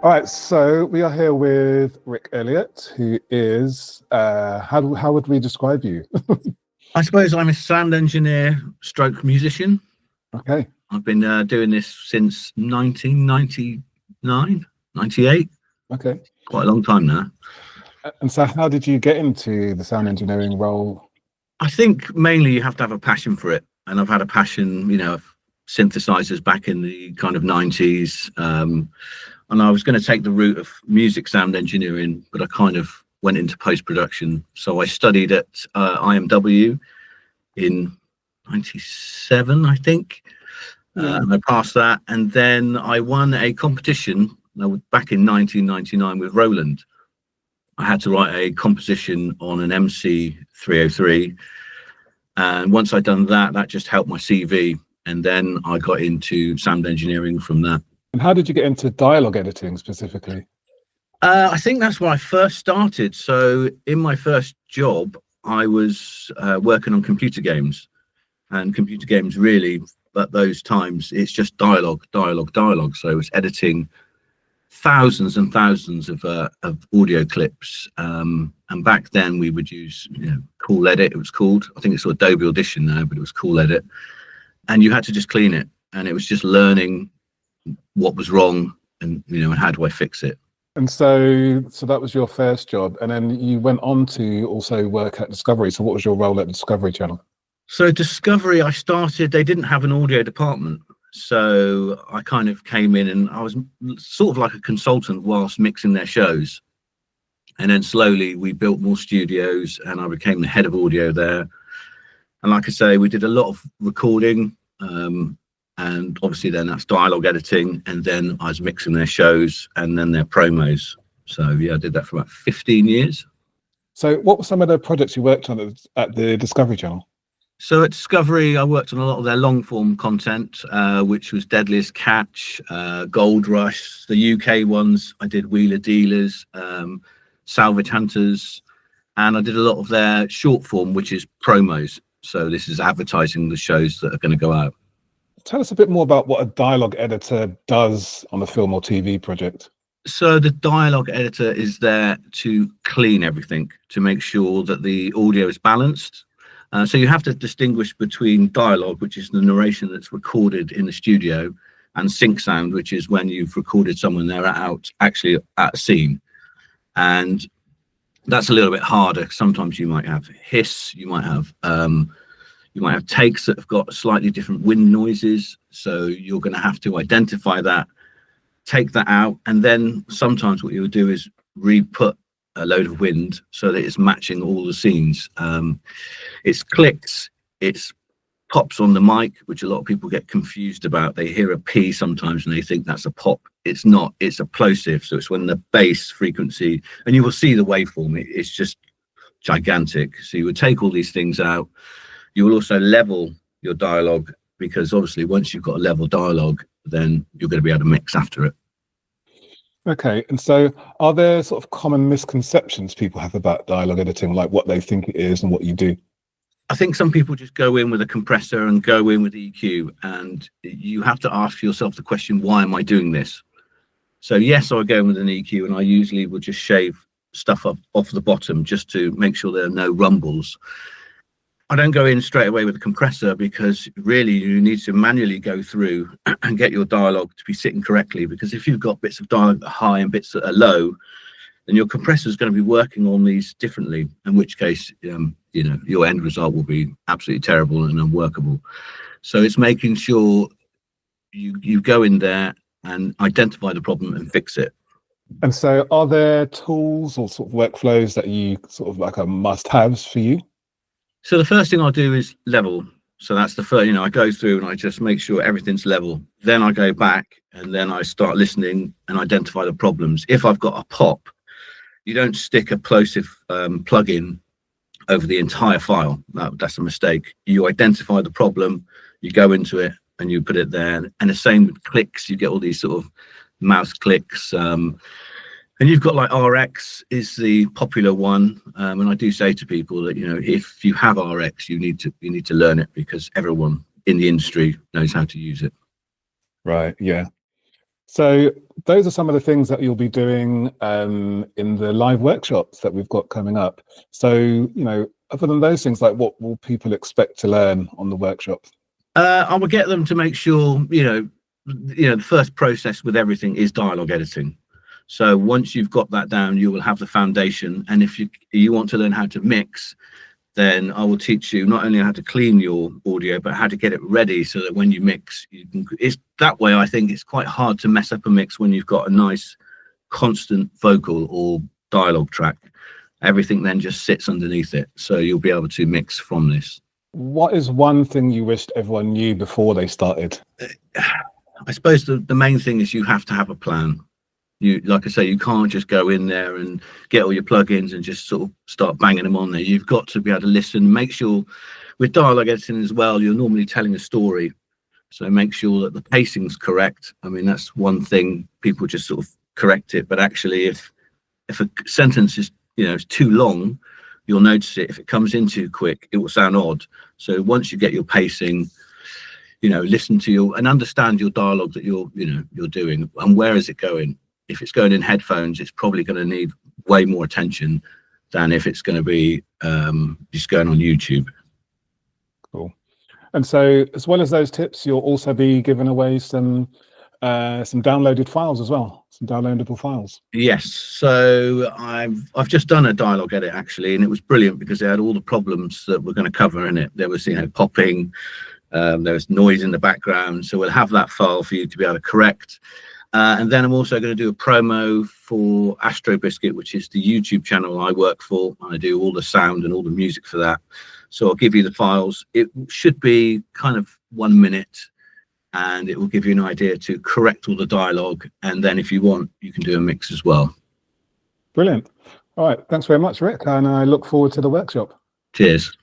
All right, so we are here with Rik Elliott, who is, how would we describe you? I suppose I'm a sound engineer stroke musician. Okay. I've been doing this since 1999, 98. Okay. Quite a long time now. And so how did you get into the sound engineering role? I think mainly you have to have a passion for it. And I've had a passion, of synthesizers back in the kind of 90s. And I was going to take the route of music sound engineering, but I kind of went into post-production. So I studied at IMW in 97, I think. And I passed that. And then I won a competition back in 1999 with Roland. I had to write a composition on an MC 303. And once I'd done that, that just helped my CV. And then I got into sound engineering from that. And how did you get into dialogue editing specifically? I think that's where I first started. So in my first job, I was working on computer games. And computer games really, at those times, it's just dialogue. So it's editing thousands and thousands of audio clips. And back then we would use Cool Edit, it was called. I think it's sort of Adobe Audition now, but it was Cool Edit. And you had to just clean it. And it was just learning what was wrong and how do I fix it. And so that was your first job, and then you went on to also work at Discovery. So what was your role at the Discovery Channel? So Discovery, I started, they didn't have an audio department. So I kind of came in and I was sort of like a consultant whilst mixing their shows. And then slowly we built more studios and I became the head of audio there. And like I say, we did a lot of recording. And obviously then that's dialogue editing, and then I was mixing their shows and then their promos. So yeah, I did that for about 15 years. So what were some of the projects you worked on at the Discovery Channel? So at Discovery, I worked on a lot of their long form content, which was Deadliest Catch, Gold Rush, the UK ones. I did Wheeler Dealers, Salvage Hunters, and I did a lot of their short form, which is promos. So this is advertising the shows that are going to go out. Tell us a bit more about what a dialogue editor does on a film or TV project. So the dialogue editor is there to clean everything, to make sure that the audio is balanced. So you have to distinguish between dialogue, which is the narration that's recorded in the studio, and sync sound, which is when you've recorded someone they're actually at a scene. And that's a little bit harder. Sometimes you might have hiss, you might have takes that have got slightly different wind noises. So you're going to have to identify that, take that out. And then sometimes what you'll do is re-put a load of wind so that it's matching all the scenes. It's clicks, it's pops on the mic, which a lot of people get confused about. They hear a P sometimes and they think that's a pop. It's not, it's a plosive. So it's when the bass frequency, and you will see the waveform, it's just gigantic. So you would take all these things out. You will also level your dialogue, because obviously once you've got a level dialogue, then you're going to be able to mix after it. Okay, and so are there sort of common misconceptions people have about dialogue editing, like what they think it is and what you do? I think some people just go in with a compressor and go in with EQ, and you have to ask yourself the question, why am I doing this? So yes, I go in with an EQ, and I usually will just shave stuff off the bottom just to make sure there are no rumbles. I don't go in straight away with a compressor, because really you need to manually go through and get your dialogue to be sitting correctly, because if you've got bits of dialogue that are high and bits that are low, then your compressor is going to be working on these differently, in which case your end result will be absolutely terrible and unworkable. So it's making sure you go in there and identify the problem and fix it. And so are there tools or sort of workflows that you sort of like are must-haves for you? So the first thing I'll do is level. So that's the first, I go through and I just make sure everything's level. Then I go back and then I start listening and identify the problems. If I've got a pop, you don't stick a plosive plugin over the entire file. That's a mistake. You identify the problem, you go into it and you put it there. And the same with clicks, you get all these sort of mouse clicks. And you've got like RX is the popular one, and I do say to people that if you have RX, you need to learn it, because everyone in the industry knows how to use it. Right. Yeah. So those are some of the things that you'll be doing in the live workshops that we've got coming up. So, you know, other than those things, like what will people expect to learn on the workshop? I will get them to make sure, the first process with everything is dialogue editing. So once you've got that down, you will have the foundation. And if you want to learn how to mix, then I will teach you not only how to clean your audio, but how to get it ready so that when you mix, it's that way. I think it's quite hard to mess up a mix when you've got a nice constant vocal or dialogue track. Everything then just sits underneath it. So you'll be able to mix from this. What is one thing you wished everyone knew before they started? I suppose the main thing is you have to have a plan. Like I say, you can't just go in there and get all your plugins and just sort of start banging them on there. You've got to be able to listen, make sure with dialogue editing as well, you're normally telling a story. So make sure that the pacing's correct. I mean, that's one thing, people just sort of correct it. But actually, if a sentence is, it's too long, you'll notice it. If it comes in too quick, it will sound odd. So once you get your pacing, listen to and understand your dialogue that you're doing and where is it going. If it's going in headphones, it's probably going to need way more attention than if it's going to be just going on YouTube. Cool. And so, as well as those tips, you'll also be giving away some downloaded files as well, some downloadable files. Yes. So I've just done a dialogue edit actually, and it was brilliant because it had all the problems that we're going to cover in it. There was popping, there was noise in the background. So we'll have that file for you to be able to correct. And then I'm also going to do a promo for Astro Biscuit, which is the YouTube channel I work for. I do all the sound and all the music for that. So I'll give you the files. It should be kind of 1 minute, and it will give you an idea to correct all the dialogue. And then if you want, you can do a mix as well. Brilliant. All right. Thanks very much, Rik. And I look forward to the workshop. Cheers.